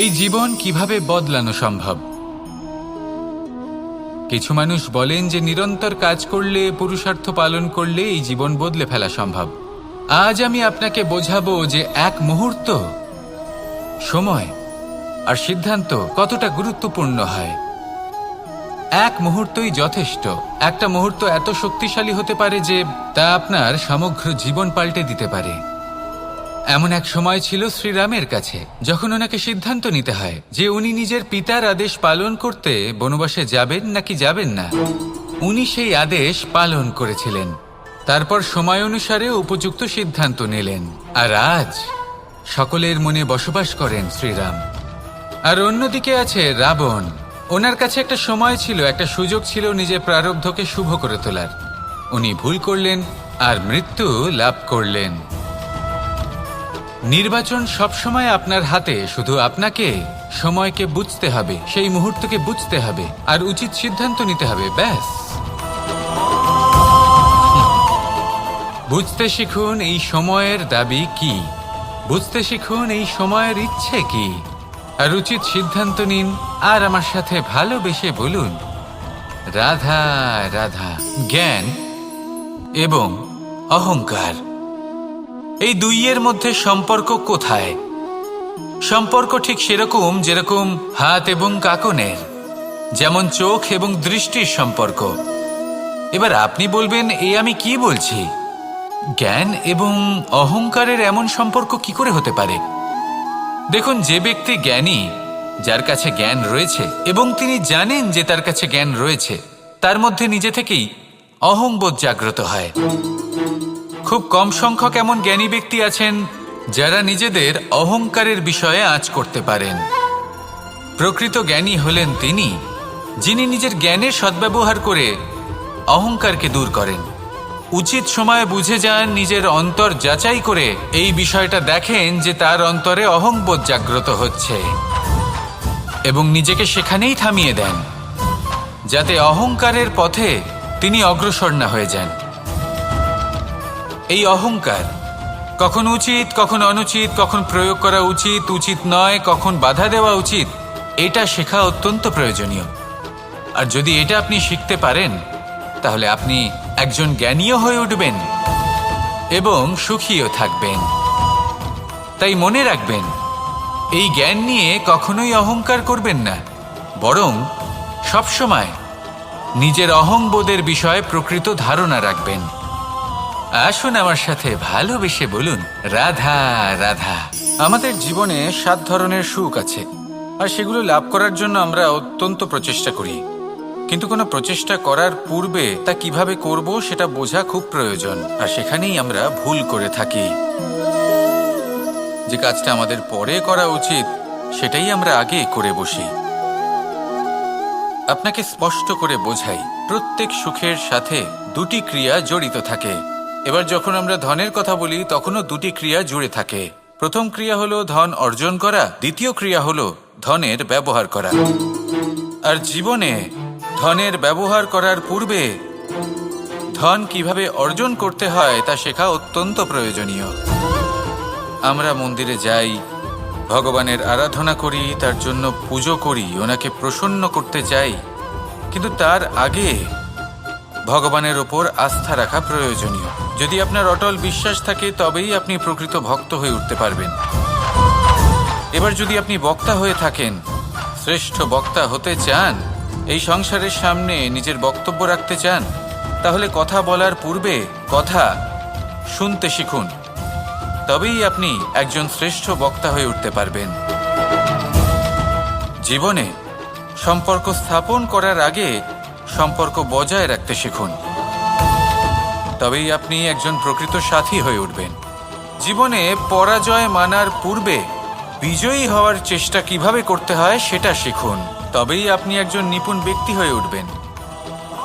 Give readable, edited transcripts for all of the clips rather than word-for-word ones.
এই জীবন কিভাবে বদলানো সম্ভব? কিছু মানুষ বলেন যে নিরন্তর কাজ করলে, পুরুষার্থ পালন করলে এই জীবন বদলে ফেলা সম্ভব। আজ আমি আপনাকে বোঝাবো যে এক মুহূর্ত, সময় আর সিদ্ধান্ত কতটা গুরুত্বপূর্ণ হয়। এক মুহূর্তই যথেষ্ট। একটা মুহূর্ত এত শক্তিশালী হতে পারে যে তা আপনার সমগ্র জীবন পাল্টে দিতে পারে। এমন এক সময় ছিল শ্রীরামের কাছে, যখন ওনাকে সিদ্ধান্ত নিতে হয় যে উনি নিজের পিতার আদেশ পালন করতে বনবাসে যাবেন নাকি যাবেন না। উনি সেই আদেশ পালন করেছিলেন, তারপর সময় অনুসারে উপযুক্ত সিদ্ধান্ত নিলেন। আর আজ সকলের মনে বসবাস করেন শ্রীরাম। আর অন্যদিকে আছে রাবণ। ওনার কাছে একটা সময় ছিল, একটা সুযোগ ছিল নিজের প্রারব্ধকে শুভ করে তোলার। উনি ভুল করলেন আর মৃত্যু লাভ করলেন। নির্বাচন সবসময় আপনার হাতে, শুধু আপনাকে সময়কে বুঝতে হবে, সেই মুহূর্তকে বুঝতে হবে আর উচিত সিদ্ধান্ত নিতে হবে, ব্যাস। বুঝতে শিখুন এই সময়ের দাবি কি, বুঝতে শিখুন এই সময়ের ইচ্ছে কি, আর উচিত সিদ্ধান্ত নিন। আর আমার সাথে ভালোবেসে বলুন, রাধা রাধা। জ্ঞান এবং অহংকার, এই দুইয়ের মধ্যে সম্পর্ক কোথায়? সম্পর্ক ঠিক সেরকম যেরকম হাত এবং কাকনের, যেমন চোখ এবং দৃষ্টির সম্পর্ক। এবার আপনি বলবেন, আমি কি বলছি? জ্ঞান এবং অহংকারের এমন সম্পর্ক কি করে হতে পারে? দেখুন, যে ব্যক্তি জ্ঞানী, যার কাছে জ্ঞান রয়েছে এবং তিনি জানেন যে তার কাছে জ্ঞান রয়েছে, তার মধ্যে নিজে থেকেই অহংবোধ জাগ্রত হয়। খুব কম সংখ্যক এমন জ্ঞানী ব্যক্তি আছেন যারা নিজেদের অহংকারের বিষয়ে আঁচ করতে পারেন। প্রকৃত জ্ঞানী হলেন তিনি, যিনি নিজের জ্ঞানের সদ্ব্যবহার করে অহংকারকে দূর করেন। উচিত সময়ে বুঝে যান, নিজের অন্তর যাচাই করে এই বিষয়টা দেখেন যে তার অন্তরে অহংবোধ জাগ্রত হচ্ছে এবং নিজেকে সেখানেই থামিয়ে দেন, যাতে অহংকারের পথে তিনি অগ্রসর না হয়ে যান। এই অহংকার কখন উচিত, কখন অনুচিত, কখন প্রয়োগ করা উচিত, উচিত নয়, কখন বাধা দেওয়া উচিত, এটা শেখা অত্যন্ত প্রয়োজনীয়। আর যদি এটা আপনি শিখতে পারেন, তাহলে আপনি একজন জ্ঞানীও হয়ে উঠবেন এবং সুখীও থাকবেন। তাই মনে রাখবেন, এই জ্ঞান নিয়ে কখনোই অহংকার করবেন না, বরং সবসময় নিজের অহংবোধের বিষয়ে প্রকৃত ধারণা রাখবেন। আসুন আমার সাথে ভালোবেসে বলুন, রাধা রাধা। আমাদের জীবনে 7 ধরনের সুখ আছে, আর সেগুলো লাভ করার জন্য আমরা অত্যন্ত প্রচেষ্টা করি। কিন্তু কোনো প্রচেষ্টা করার পূর্বে তা কিভাবে করব সেটা বোঝা খুব প্রয়োজন, আর সেখানেই আমরা ভুল করে থাকি। যে কাজটা আমাদের পরে করা উচিত, সেটাই আমরা আগে করে বসি। আপনাকে স্পষ্ট করে বোঝাই, প্রত্যেক সুখের সাথে 2টি ক্রিয়া জড়িত থাকে। এবার যখন আমরা ধনের কথা বলি, তখনও 2টি ক্রিয়া জুড়ে থাকে। প্রথম ক্রিয়া হলো ধন অর্জন করা, দ্বিতীয় ক্রিয়া হলো ধনের ব্যবহার করা। আর জীবনে ধনের ব্যবহার করার পূর্বে ধন কিভাবে অর্জন করতে হয় তা শেখা অত্যন্ত প্রয়োজনীয়। আমরা মন্দিরে যাই, ভগবানের আরাধনা করি, তার জন্য পুজো করি, ওনাকে প্রসন্ন করতে চাই, কিন্তু তার আগে ভগবানের ওপর আস্থা রাখা প্রয়োজনীয়। যদি আপনার অটল বিশ্বাস থাকে, তবেই আপনি প্রকৃত ভক্ত হয়ে উঠতে পারবেন। এবার যদি আপনি বক্তা হয়ে থাকেন, শ্রেষ্ঠ বক্তা হতে চান, এই সংসারের সামনে নিজের বক্তব্য রাখতে চান, তাহলে কথা বলার পূর্বে কথা শুনতে শিখুন, তবেই আপনি একজন শ্রেষ্ঠ বক্তা হয়ে উঠতে পারবেন। জীবনে সম্পর্ক স্থাপন করার আগে সম্পর্ক বজায় রাখতে শিখুন, তবেই আপনি একজন প্রকৃত সাথী হয়ে উঠবেন। জীবনে পরাজয় মানার পূর্বে বিজয়ী হওয়ার চেষ্টা কিভাবে করতে হয় সেটা শিখুন, তবেই আপনি একজন নিপুণ ব্যক্তি হয়ে উঠবেন।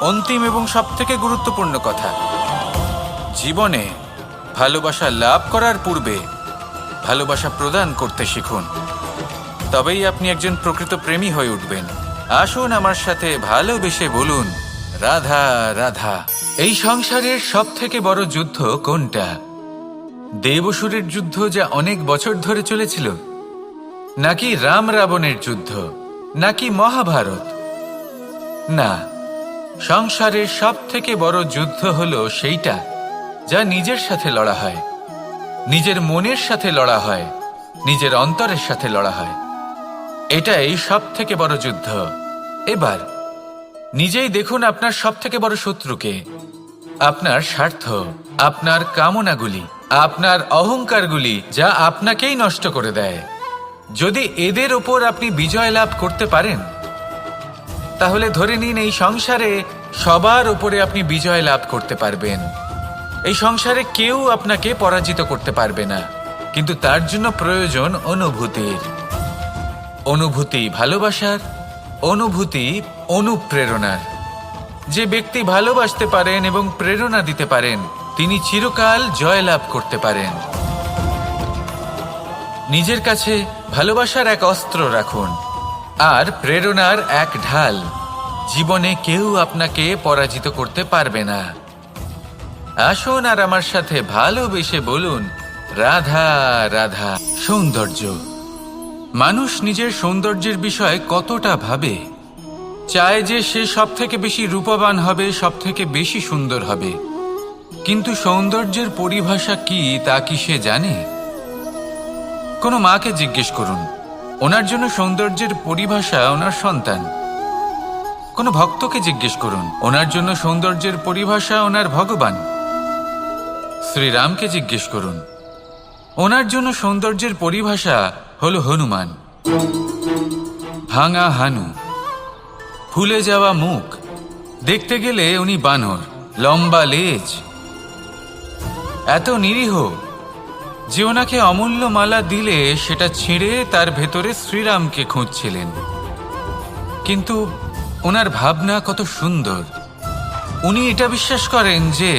অন্তিম এবং সবথেকে গুরুত্বপূর্ণ কথা, জীবনে ভালোবাসা লাভ করার পূর্বে ভালোবাসা প্রদান করতে শিখুন, তবেই আপনি একজন প্রকৃত প্রেমী হয়ে উঠবেন। আসুন আমার সাথে ভালোবেসে বলুন, রাধা রাধা। এই সংসারের সবথেকে বড় যুদ্ধ কোনটা? দেব অসুরের যুদ্ধ, যা অনেক বছর ধরে চলেছিল, নাকি রাম রাবণের যুদ্ধ, নাকি মহাভারত? না, সংসারের সব থেকে বড় যুদ্ধ হলো সেইটা যা নিজের সাথে লড়া হয়, নিজের মনের সাথে লড়া হয়, নিজের অন্তরের সাথে লড়া হয়। এটাই সব থেকে বড় যুদ্ধ। এবার নিজেই দেখুন আপনার সব থেকে বড় শত্রুকে। আপনার স্বার্থ, আপনার কামনাগুলি, আপনার অহংকারগুলি, যা আপনাকেই নষ্ট করে দেয়। যদি এদের ওপর আপনি বিজয় লাভ করতে পারেন, তাহলে ধরে নিন এই সংসারে সবার উপরে আপনি বিজয় লাভ করতে পারবেন। এই সংসারে কেউ আপনাকে পরাজিত করতে পারবে না। কিন্তু তার জন্য প্রয়োজন অনুভূতির। অনুভূতি ভালোবাসার, অনুভূতি অনুপ্রেরণার। যে ব্যক্তি ভালোবাসতে পারেন এবং প্রেরণা দিতে পারেন, তিনি চিরকাল জয় লাভ করতে পারেন। নিজের কাছে ভালোবাসার এক অস্ত্র রাখুন আর প্রেরণার এক ঢাল। জীবনে কেউ আপনাকে পরাজিত করতে পারবে না। আসুন আর আমার সাথে ভালোবেসে বলুন, রাধা রাধা। সৌন্দর্য। মানুষ নিজের সৌন্দর্যের বিষয়ে কতটা ভাবে, চায় যে সে সব থেকে বেশি রূপবান হবে, সব থেকে বেশি সুন্দর হবে। কিন্তু সৌন্দর্যের পরিভাষা কি তা কি সে জানে? কোনো মাকে জিজ্ঞেস করুন, ওনার জন্য সৌন্দর্যের পরিভাষা ওনার সন্তান। কোনো ভক্তকে জিজ্ঞেস করুন, ওনার জন্য সৌন্দর্যের পরিভাষা ওনার ভগবান। শ্রীরামকে জিজ্ঞেস করুন, ওনার জন্য সৌন্দর্যের পরিভাষা হলো হনুমান। ভাঙা হানু, ফুলে যাওয়া মুখ, দেখতে গেলে উনি বানর, লম্বা লেজ, এত নিরীহ যে ওনাকে অমূল্য মালা দিলে সেটা ছিঁড়ে তার ভেতরে শ্রীরামকে খুঁজছিলেন। কিন্তু ওনার ভাবনা কত সুন্দর। উনি এটা বিশ্বাস করেন যে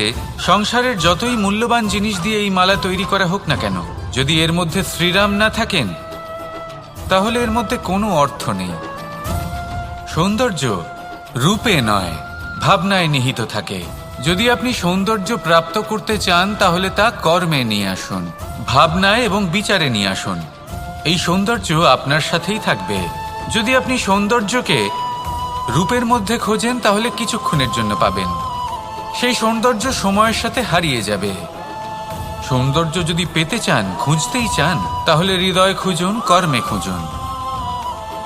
সংসারের যতই মূল্যবান জিনিস দিয়ে এই মালা তৈরি করা হোক না কেন, যদি এর মধ্যে শ্রীরাম না থাকেন তাহলে এর মধ্যে কোনো অর্থ নেই। সৌন্দর্য রূপে নয়, ভাবনায় নিহিত থাকে। যদি আপনি সৌন্দর্য প্রাপ্ত করতে চান তাহলে তা কর্মে নিয়ে আসুন, ভাবনায় এবং বিচারে নিয়ে আসুন। এই সৌন্দর্য আপনার সাথেই থাকবে। যদি আপনি সৌন্দর্যকে রূপের মধ্যে খোঁজেন তাহলে কিছুক্ষণের জন্য পাবেন, সেই সৌন্দর্য সময়ের সাথে হারিয়ে যাবে। সৌন্দর্য যদি পেতে চান, খুঁজতেই চান, তাহলে হৃদয় খুঁজুন, কর্মে খুঁজুন।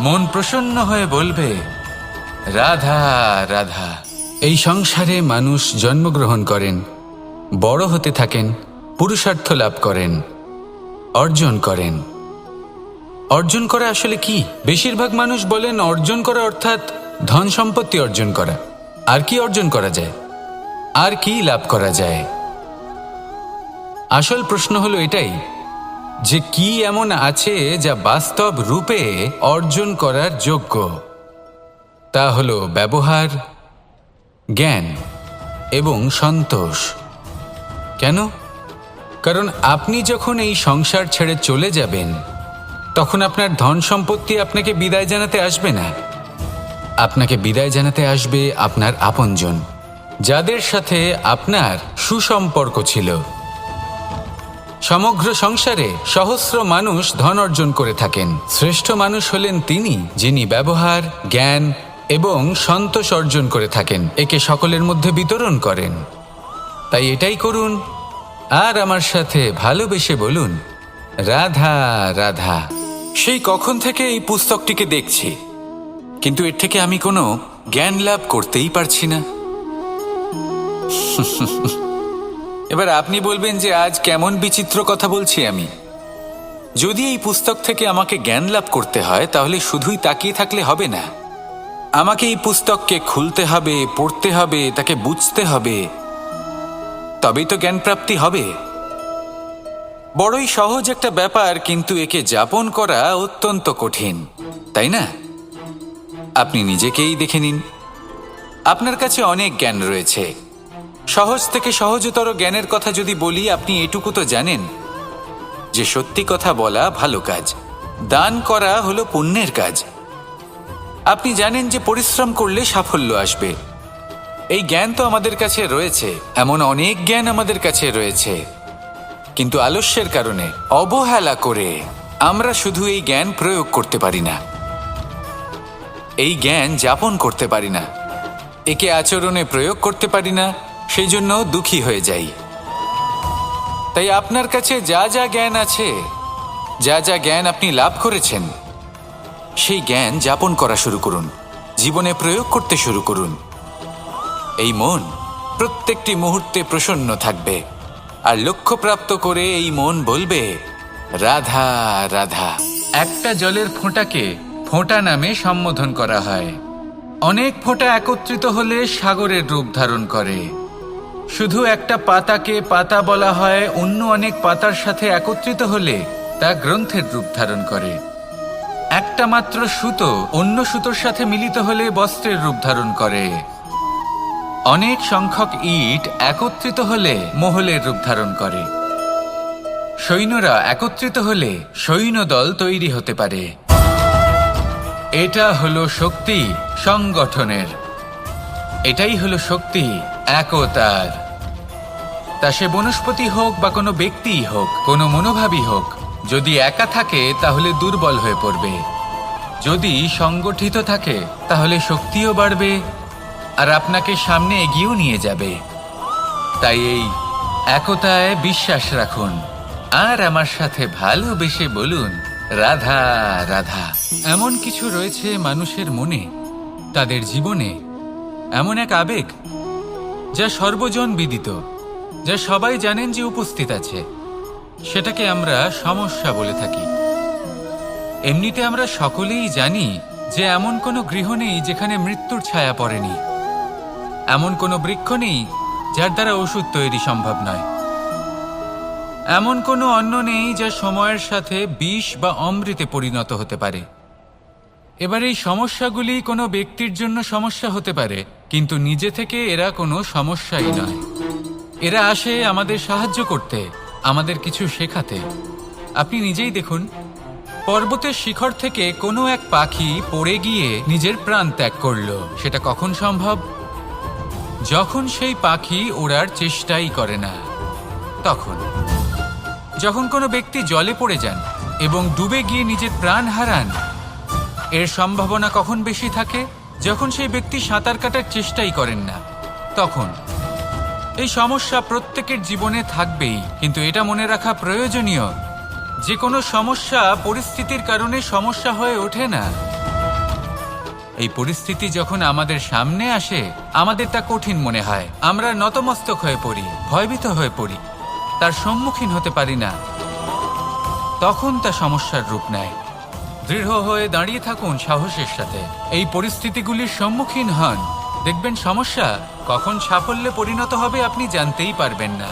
মন প্রসন্ন হয়ে বলবে, রাধা রাধা। এই সংসারে মানুষ জন্মগ্রহণ করেন, বড় হতে থাকেন, পুরুষার্থ লাভ করেন, অর্জন করেন। অর্জন করা আসলে কি? বেশিরভাগ মানুষ বলেন অর্জন করা অর্থাৎ ধন সম্পত্তি অর্জন করা। আর কি অর্জন করা যায়? আর কি লাভ করা যায়? আসল প্রশ্ন হলো এটাই যে কি এমন আছে যা বাস্তব রূপে অর্জন করার যোগ্য। তা হলো ব্যবহার, জ্ঞান এবং সন্তোষ। কেন? কারণ আপনি যখন এই সংসার ছেড়ে চলে যাবেন তখন আপনার ধন সম্পত্তি আপনাকে বিদায় জানাতে আসবে না। আপনাকে বিদায় জানাতে আসবে আপনার আপনজন, যাদের সাথে আপনার সুসম্পর্ক ছিল। সমগ্র সংসারে সহস্র মানুষ ধন অর্জন করে থাকেন। শ্রেষ্ঠ মানুষ হলেন তিনি যিনি ব্যবহার, জ্ঞান এবং সন্তোষ অর্জন করে থাকেন, একে সকলের মধ্যে বিতরণ করেন। তাই এটাই করুন আর আমার সাথে ভালোবেসে বলুন, রাধা রাধা। সেই কখন থেকে এই পুস্তকটিকে দেখছি, কিন্তু এর থেকে আমি কোনো জ্ঞান লাভ করতেই পারছি না। এবার আপনি বলবেন যে আজ কেমন বিচিত্র কথা বলছি আমি। যদি এই পুস্তক থেকে আমাকে জ্ঞান লাভ করতে হয় তাহলে শুধুই তাকিয়ে থাকলে হবে না। আমাকে এই পুস্তককে খুলতে হবে, পড়তে হবে, তাকে বুঝতে হবে, তবেই তো জ্ঞান প্রাপ্তি হবে। বড়ই সহজ একটা ব্যাপার, কিন্তু একে যাপন করা অত্যন্ত কঠিন, তাই না? আপনি নিজেকেই দেখে নিন। আপনার কাছে অনেক জ্ঞান রয়েছে। সহজ থেকে সহজতর জ্ঞানের কথা যদি বলি, আপনি এটুকু তো জানেন যে সত্যি কথা বলা ভালো কাজ, দান করা হলো পুণ্যের কাজ। আপনি জানেন যে পরিশ্রম করলে সাফল্য আসবে। এই জ্ঞান তো আমাদের কাছে রয়েছে, এমন অনেক জ্ঞান আমাদের কাছে রয়েছে, কিন্তু আলস্যের কারণে, অবহেলা করে আমরা শুধু এই জ্ঞান প্রয়োগ করতে পারি না, এই জ্ঞান যাপন করতে পারি না, একে আচরণে প্রয়োগ করতে পারি না, সেই জন্য দুঃখী হয়ে যাই। তাই আপনার কাছে যা যা জ্ঞান আছে, যা যা জ্ঞান আপনি লাভ করেছেন, সেই জ্ঞান যাপন করা শুরু করুন, জীবনে প্রয়োগ করতে শুরু করুন। এই মন প্রত্যেকটি মুহূর্তে প্রসন্ন থাকবে, আর লক্ষ্যপ্রাপ্ত করে এই মন বলবে রাধা রাধা। একটা জলের ফোঁটাকে ফোঁটা নামে সম্বোধন করা হয়। অনেক ফোঁটা একত্রিত হলে সাগরের রূপ ধারণ করে। শুধু একটা পাতাকে পাতা বলা হয়, অন্য অনেক পাতার সাথে একত্রিত হলে তা গ্রন্থের রূপ ধারণ করে। একটা মাত্র সুতো অন্য সুতোর সাথে মিলিত হলে বস্ত্রের রূপ ধারণ করে। অনেক সংখ্যক ইট একত্রিত হলে মহলের রূপ ধারণ করে। সৈন্যরা একত্রিত হলে সৈন্যদল তৈরি হতে পারে। এটা হলো শক্তি সংগঠনের, এটাই হলো শক্তি একতার। তা সে বনস্পতি হোক বা কোনো ব্যক্তিই হোক, কোনো মনোভাবই হোক, যদি একা থাকে তাহলে দুর্বল হয়ে পড়বে। যদি সংগঠিত থাকে তাহলে শক্তিও বাড়বে আর আপনাকে সামনে এগিয়েও নিয়ে যাবে। তাই এই একতায় বিশ্বাস রাখুন আর আমার সাথে ভালোবেসে বলুন রাধা রাধা। এমন কিছু রয়েছে মানুষের মনে, তাদের জীবনে এমন এক আবেগ যা সর্বজন বিদিত, যা সবাই জানেন যে উপস্থিত আছে। সেটাকে আমরা সমস্যা বলে থাকি। এমনিতে আমরা সকলেই জানি যে এমন কোনো গৃহ নেই যেখানে মৃত্যুর ছায়া পড়েনি, এমন কোনো বৃক্ষ নেই যার দ্বারা ওষুধ তৈরি সম্ভব নয়, এমন কোনো অন্ন নেই যা সময়ের সাথে বিষ বা অমৃতে পরিণত হতে পারে। এবার এই সমস্যাগুলি কোনো ব্যক্তির জন্য সমস্যা হতে পারে, কিন্তু নিজে থেকে এরা কোনো সমস্যাই নয়। এরা আসে আমাদের সাহায্য করতে, আমাদের কিছু শেখাতে। আপনি নিজেই দেখুন, পর্বতের শিখর থেকে কোনো এক পাখি পড়ে গিয়ে নিজের প্রাণ ত্যাগ করলো। সেটা কখন সম্ভব? যখন সেই পাখি ওড়ার চেষ্টাই করে না। তখন যখন কোনো ব্যক্তি জলে পড়ে যান এবং ডুবে গিয়ে নিজের প্রাণ হারান, এর সম্ভাবনা কখন বেশি থাকে? যখন সেই ব্যক্তি সাঁতার কাটার চেষ্টাই করেন না। তখন এই সমস্যা প্রত্যেকের জীবনে থাকবেই, কিন্তু এটা মনে রাখা প্রয়োজনীয় যে কোনো সমস্যা পরিস্থিতির কারণে সমস্যা হয়ে ওঠে না। এই পরিস্থিতি যখন আমাদের সামনে আসে, আমাদের তা কঠিন মনে হয়, আমরা নতমস্তক হয়ে পড়ি, ভয়ভীত হয়ে পড়ি, তার সম্মুখীন হতে পারি না। তখন তা সমস্যার রূপ নেয়। দৃঢ় হয়ে দাঁড়িয়ে থাকুন সাহসের সাথে, এই পরিস্থিতিগুলির সম্মুখীন হন। দেখবেন সমস্যা কখন সাফল্যে পরিণত হবে আপনি জানতেই পারবেন না।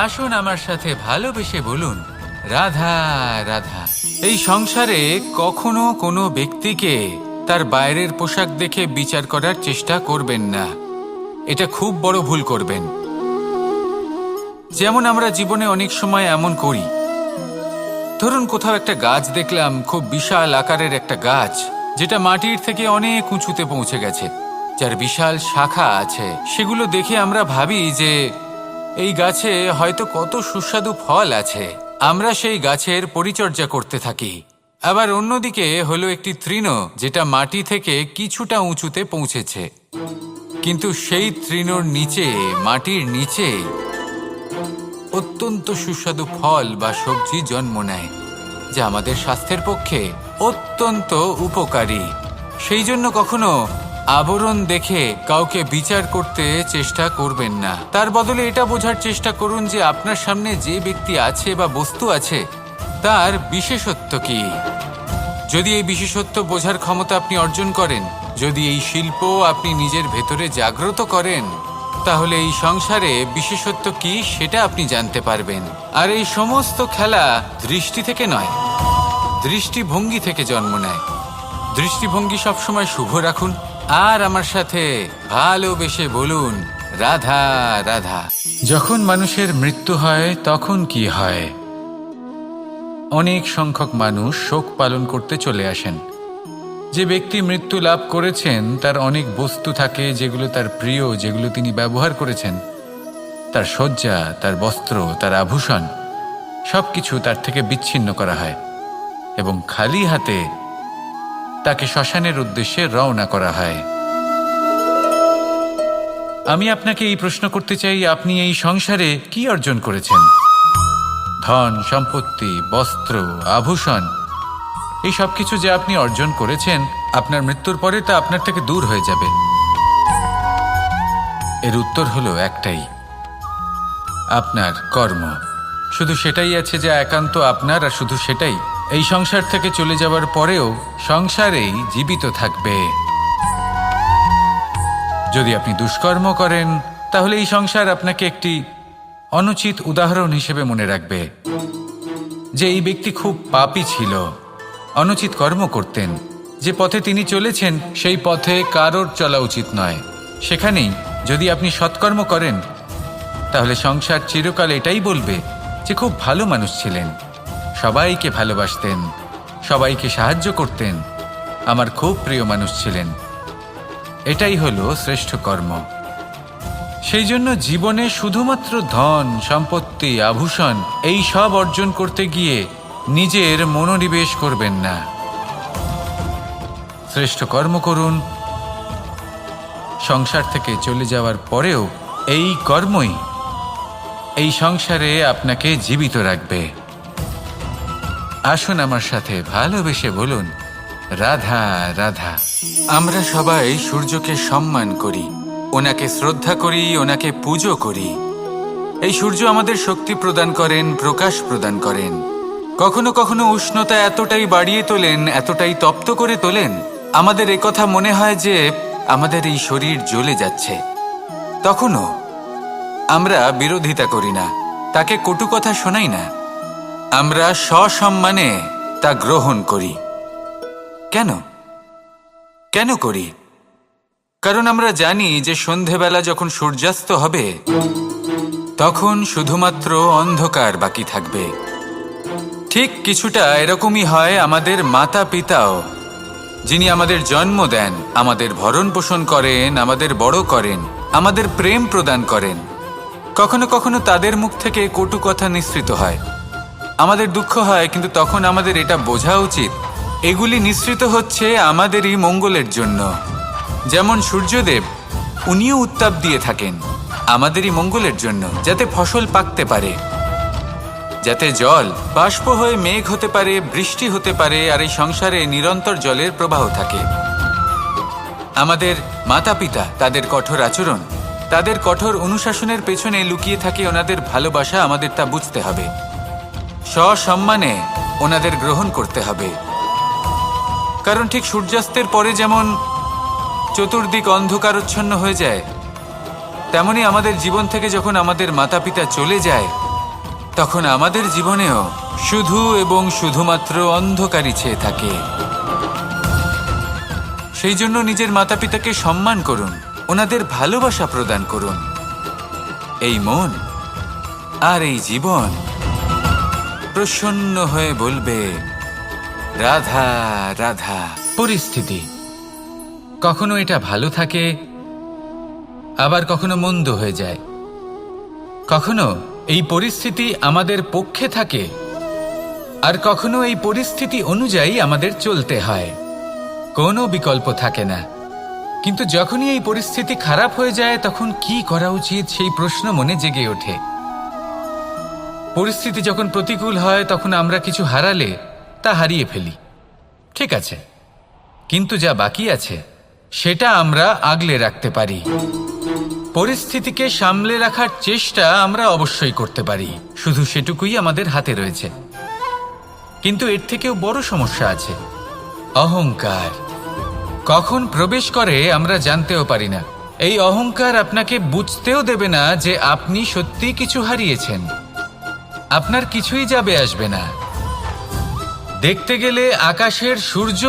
আসুন আমার সাথে ভালোবেসে বলুন রাধা রাধা। এই সংসারে কখনো কোনো ব্যক্তিকে তার বাইরের পোশাক দেখে বিচার করার চেষ্টা করবেন না, এটা খুব বড় ভুল করবেন। যেমন আমরা জীবনে অনেক সময় এমন করি, ধরুন কোথাও একটা গাছ দেখলাম, খুব বিশাল আকারের একটা গাছ, যেটা মাটির থেকে অনেক উঁচুতে পৌঁছে গেছে, যার বিশাল শাখা আছে। সেগুলো দেখে আমরা ভাবি যে এই গাছে হয়তো কত সুস্বাদু ফল আছে। আমরা সেই গাছের পরিচর্যা করতে থাকি। আবার অন্যদিকে হলো একটি তৃণ, যেটা মাটি থেকে কিছুটা উঁচুতে পৌঁছেছে, কিন্তু সেই তৃণর নিচে, মাটির নিচে অত্যন্ত সুস্বাদু ফল বা সবজি জন্ম নেয়, যা আমাদের স্বাস্থ্যের পক্ষে অত্যন্ত উপকারী। সেই জন্য কখনো আবরণ দেখে কাউকে বিচার করতে চেষ্টা করবেন না। তার বদলে এটা বোঝার চেষ্টা করুন যে আপনার সামনে যে ব্যক্তি আছে বা বস্তু আছে তার বিশেষত্ব কি। যদি এই বিশেষত্ব বোঝার ক্ষমতা আপনি অর্জন করেন, যদি এই শিল্প আপনি নিজের ভেতরে জাগ্রত করেন, তাহলে এই সংসারে বিশেষত্ব কি সেটা আপনি জানতে পারবেন। আর এই সমস্ত খেলা দৃষ্টি থেকে নয়, দৃষ্টিভঙ্গি থেকে জন্ম নেয়। দৃষ্টিভঙ্গি সবসময় শুভ রাখুন আর আমার সাথে ভালোবেসে বলুন রাধা রাধা। যখন মানুষের মৃত্যু হয় তখন কি হয়? অনেক সংখ্যক মানুষ শোক পালন করতে চলে আসেন। যে ব্যক্তি মৃত্যু লাভ করেছেন তার অনেক বস্তু থাকে যেগুলো তার প্রিয়, যেগুলো তিনি ব্যবহার করেছেন। তার শয্যা, তার বস্ত্র, তার আভূষণ, সবকিছু তার থেকে বিচ্ছিন্ন করা হয়। এবং খালি হাতে তাকে শ্মশানের উদ্দেশ্যে রওনা করা হয়। আমি আপনাকে এই প্রশ্ন করতে চাই, আপনি এই সংসারে কি অর্জন করেছেন? ধন, সম্পত্তি, বস্ত্র, আভূষণ, এই সব কিছু যে আপনি অর্জন করেছেন, আপনার মৃত্যুর পরে তা আপনার থেকে দূর হয়ে যাবে। এর উত্তর হলো একটাই, আপনার কর্ম। শুধু সেটাই আছে যা একান্ত আপনার, আর শুধু সেটাই এই সংসার থেকে চলে যাওয়ার পরেও সংসারেই জীবিত থাকবে। যদি আপনি দুষ্কর্ম করেন, তাহলে এই সংসার আপনাকে একটি অনুচিত উদাহরণ হিসেবে মনে রাখবে যে এই ব্যক্তি খুব পাপী ছিল, অনুচিত কর্ম করতেন। যে পথে তিনি চলেছেন সেই পথে কারোর চলা উচিত নয়। সেখানেই যদি আপনি সৎকর্ম করেন, তাহলে সংসার চিরকাল এটাই বলবে যে খুব ভালো মানুষ ছিলেন, সবাইকে ভালোবাসতেন, সবাইকে সাহায্য করতেন, আমার খুব প্রিয় মানুষ ছিলেন। এটাই হলো শ্রেষ্ঠ কর্ম। সেই জন্য জীবনে শুধুমাত্র ধন, সম্পত্তি, আভূষণ এই সব অর্জন করতে গিয়ে নিজের মনোনিবেশ করবেন না। শ্রেষ্ঠ কর্ম করুন। সংসার থেকে চলে যাওয়ার পরেও এই কর্মই এই সংসারে আপনাকে জীবিত রাখবে। আসুন আমার সাথে ভালোবেসে বলুন, রাধা রাধা। আমরা সবাই সূর্যকে সম্মান করি, ওনাকে শ্রদ্ধা করি, ওনাকে পুজো করি। এই সূর্য আমাদের শক্তি প্রদান করেন, প্রকাশ প্রদান করেন। কখনো কখনো উষ্ণতা এতটাই বাড়িয়ে তোলেন, এতটাই তপ্ত করে তোলেন, আমাদের একথা মনে হয় যে আমাদের এই শরীর জ্বলে যাচ্ছে। তখনও আমরা বিরোধিতা করি না, তাকে কটু কথা শোনাই না, আমরা সসম্মানে তা গ্রহণ করি। কেন কেন করি? কারণ আমরা জানি যে সন্ধেবেলা যখন সূর্যাস্ত হবে, তখন শুধুমাত্র অন্ধকার বাকি থাকবে। ঠিক কিছুটা এরকমই হয় আমাদের মাতা পিতাও, যিনি আমাদের জন্ম দেন, আমাদের ভরণ পোষণ করেন, আমাদের বড় করেন, আমাদের প্রেম প্রদান করেন। কখনো কখনো তাদের মুখ থেকে কটু কথা নিঃসৃত হয়, আমাদের দুঃখ হয়, কিন্তু তখন আমাদের এটা বোঝা উচিত এগুলি নিঃসৃত হচ্ছে আমাদেরই মঙ্গলের জন্য। যেমন সূর্যদেব, উনিও উত্তাপ দিয়ে থাকেন আমাদেরই মঙ্গলের জন্য, যাতে ফসল পাকতে পারে, যাতে জল বাষ্প হয়ে মেঘ হতে পারে, বৃষ্টি হতে পারে, আর এই সংসারে নিরন্তর জলের প্রবাহ থাকে। আমাদের মাতা পিতা, তাদের কঠোর আচরণ, তাদের কঠোর অনুশাসনের পেছনে লুকিয়ে থাকে ওনাদের ভালোবাসা। আমাদের তা বুঝতে হবে, সসম্মানে ওনাদের গ্রহণ করতে হবে। কারণ ঠিক সূর্যাস্তের পরে যেমন চতুর্দিক অন্ধকারচ্ছন্ন হয়ে যায়, তেমনি আমাদের জীবন থেকে যখন আমাদের মাতা পিতা চলে যায়, তখন আমাদের জীবনেও শুধু এবং শুধুমাত্র অন্ধকারই ছেয়ে থাকে। সেই জন্য নিজের মাতা পিতাকে সম্মান করুন, ওনাদের ভালোবাসা প্রদান করুন। এই মন আর এই জীবন প্রসন্ন হয়ে বলবে, রাধা রাধা। পরিস্থিতি কখনো এটা ভালো থাকে, আবার কখনো মন্দ হয়ে যায়। কখনো এই পরিস্থিতি আমাদের পক্ষে থাকে, আর কখনো এই পরিস্থিতি অনুযায়ী আমাদের চলতে হয়। কোনো বিকল্প থাকে না। কিন্তু যখনই এই পরিস্থিতি খারাপ হয়ে যায়, তখন কি করা উচিত সেই প্রশ্ন মনে জেগে ওঠে। পরিস্থিতি যখন প্রতিকূল হয়, তখন আমরা কিছু হারালে তা হারিয়ে ফেলি, ঠিক আছে, কিন্তু যা বাকি আছে সেটা আমরা আগলে রাখতে পারি। পরিস্থিতিকে সামলে রাখার চেষ্টা আমরা অবশ্যই করতে পারি, শুধু সেটুকুই আমাদের হাতে রয়েছে। কিন্তু এর থেকেও বড় সমস্যা আছে, অহংকার। কখন প্রবেশ করে আমরা জানতেও পারি না। এই অহংকার আপনাকে বুঝতেও দেবে না যে আপনি সত্যি কিছু হারিয়েছেন। আপনার কিছুই যাবে আসবে না। দেখতে গেলে আকাশের সূর্য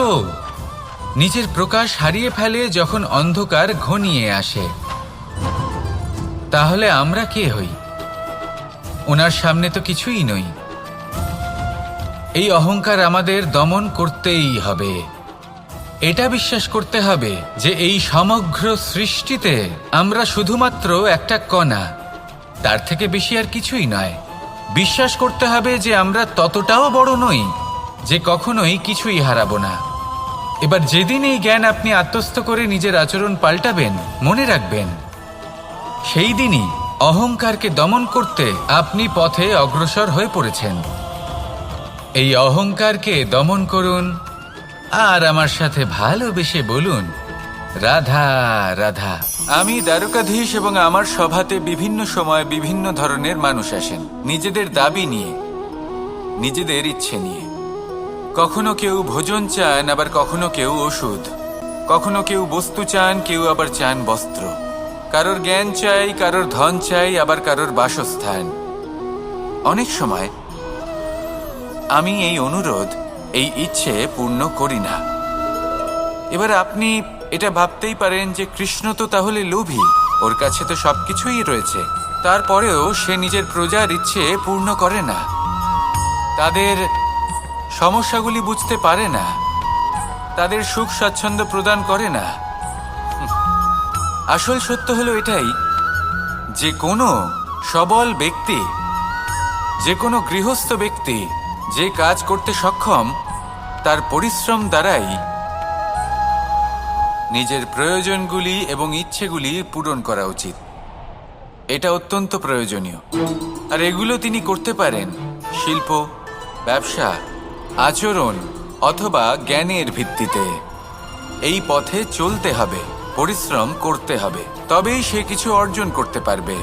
নিজের প্রকাশ হারিয়ে ফেলে যখন অন্ধকার ঘনিয়ে আসে। তাহলে আমরা কে হই? ওনার সামনে তো কিছুই নই। এই অহংকার আমাদের দমন করতেই হবে। এটা বিশ্বাস করতে হবে যে এই সমগ্র সৃষ্টিতে আমরা শুধুমাত্র একটা কণা, তার থেকে বেশি আর কিছুই নয়। বিশ্বাস করতে হবে যে আমরা ততটাও বড় নই যে কখনোই কিছুই হারাবো না। এবার যেদিন এই জ্ঞান আপনি আত্মস্থ করে নিজের আচরণ পাল্টাবেন, মনে রাখবেন সেই দিনই অহংকারকে দমন করতে আপনি পথে অগ্রসর হয়ে পড়েছেন। এই অহংকারকে দমন করুন আর আমার সাথে ভালোবেসে বলুন, রাধা রাধা। আমি দ্বারকাধীশ এবং আমার সভাতে বিভিন্ন সময় বিভিন্ন ধরনের মানুষ আসেন, নিজেদের দাবি নিয়ে, নিজেদের ইচ্ছে নিয়ে। কখনো কেউ ভোজন চান, আবার কখনো কেউ ওষুধ, কখনো কেউ বস্তু চান, কেউ আবার চান বস্ত্র। কারোর জ্ঞান চাই, কারোর ধন চাই, আবার কারোর বাসস্থান। অনেক সময় আমি এই অনুরোধ, এই ইচ্ছে পূর্ণ করি না। এবার আপনি এটা ভাবতেই পারেন যে কৃষ্ণ তো তাহলে লোভী, ওর কাছে তো সবকিছুই রয়েছে, তারপরেও সে নিজের প্রজার ইচ্ছে পূর্ণ করে না, তাদের সমস্যাগুলি বুঝতে পারে না, তাদের সুখ স্বাচ্ছন্দ্য প্রদান করে না। আসল সত্য হলো এটাই যে কোনো সবল ব্যক্তি, যে কোনো গৃহস্থ ব্যক্তি যে কাজ করতে সক্ষম, তার পরিশ্রম দ্বারাই নিজের প্রয়োজনগুলি এবং ইচ্ছেগুলি পূরণ করা উচিত। এটা অত্যন্ত প্রয়োজনীয়। আর এগুলো তিনি করতে পারেন শিল্প, ব্যবসা, আচরণ অথবা জ্ঞানের ভিত্তিতে। এই পথে চলতে হবে, পরিশ্রম করতে হবে, তবেই সে কিছু অর্জন করতে পারবে।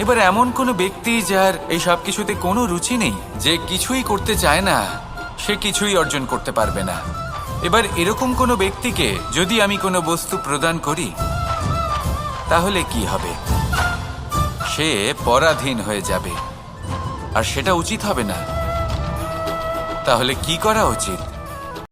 এবার এমন কোনো ব্যক্তি যার এই সব কিছুতে কোনো রুচি নেই, যে কিছুই করতে চায় না, সে কিছুই অর্জন করতে পারবে না। এবার এরকম কোনো ব্যক্তিকে যদি আমি কোনো বস্তু প্রদান করি, তাহলে কি হবে? সে পরাধীন হয়ে যাবে, আর সেটা উচিত হবে না। তাহলে কি করা উচিত?